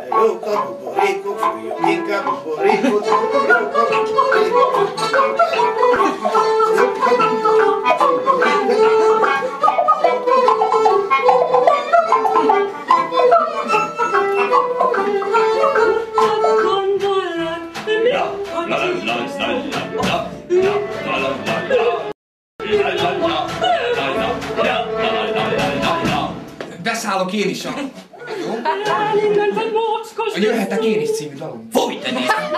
Jóka buborékok, fújjuk inkább buborékot. Jóka buborékok. Beszállok én is a... Jó? Jöhetek én is című dalom. Fúj, te nézd!